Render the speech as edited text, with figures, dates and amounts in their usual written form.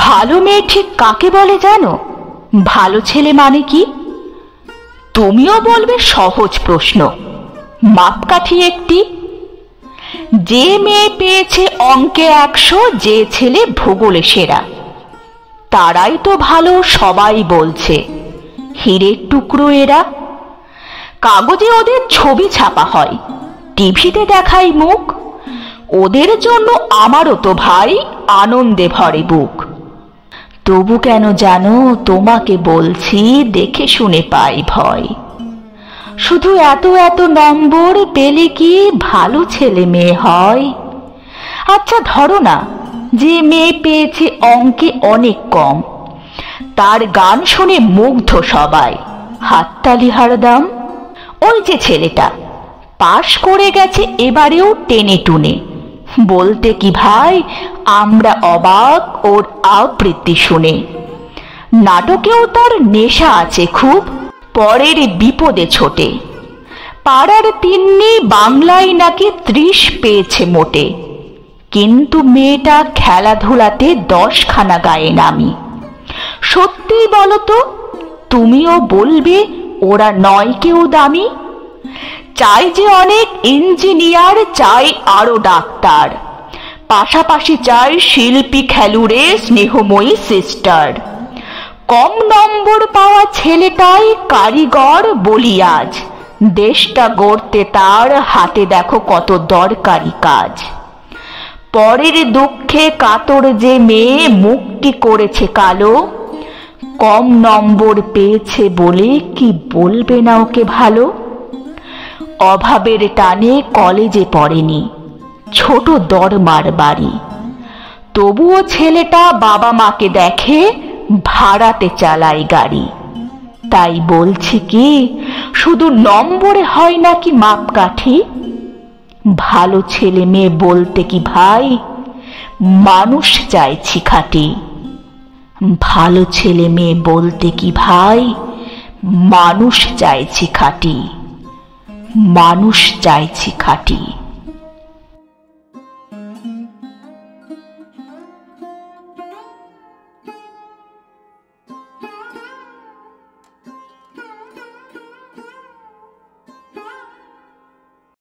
ভালো মেয়ে ঠিক কাকে বলে জানো? ভালো ছেলে মানে কি? তুমিও বলবে সহজ প্রশ্ন, মাপকাঠি একটি। যে মেয়ে পেয়েছে অঙ্কে 100, যে ছেলে ভূগোলে সেরা, তারাই তো ভালো সবাই বলছে। হীরের টুকরো এরা। কাগজে ওদের ছবি ছাপা হয়, টিভিতে দেখাই মুখ। ওদের জন্য আমারও তো ভাই আনন্দে ভরে বুক। তবু কেন জানো তোমাকে বলছি, দেখে শুনে পাই ভয়। শুধু এত এত নম্বর পেলে কি ভালো ছেলে মেয়ে হয়? আচ্ছা ধরো না, যে মেয়ে পেয়েছে অঙ্কে অনেক কম, তার গান শুনে মুগ্ধ সবাই, হাততালি হারদাম। ওই যে ছেলেটা পাশ করে গেছে এবারেও টেনে টুনে, বলতে কি ভাই আমরা অবাক ওর আবৃত্তি শুনে। নাটকেও তার নেশা আছে খুব, পরের বিপদে ছোটে। পাড়ার তিন্নি বাংলায় নাকি 30 পেয়েছে মোটে, কিন্তু মেয়েটা খেলাধুলাতে 10খানা গায়ে নামি। সত্যি বলো তো, তুমিও বলবে ওরা নয় কেউ দামি? চাই যে অনেক ইঞ্জিনিয়ার, চাই আরো ডাক্তার, পাশাপাশি চাই শিল্পী, খেলুড়ে, স্নেহময়ী সিস্টার। কম নম্বর পাওয়া ছেলেটাই কারিগর বলি আজ, দেশটা গড়তে তার হাতে দেখো কত দরকারি কাজ। পরের দুঃখে কাতর যে মেয়ে মুখটি করেছে কালো, কম নম্বর পেয়েছে বলে কি বলবে না ওকে ভালো? অভাবের টানে কলেজে পড়েনি, ছোট দরমার বাড়ি, তবুও ছেলেটা বাবা মাকে দেখে ভাড়াতে চালায় গাড়ি। তাই বলছি কি, শুধু নম্বরে হয় নাকি মাপকাঠি? ভালো ছেলে মেয়ে বলতে কি ভাই মানুষ চাইছি খাঁটি। ভালো ছেলে মেয়ে বলতে কি ভাই মানুষ চাইছি খাঁটি, মানুষ চাইছি খাঁটি।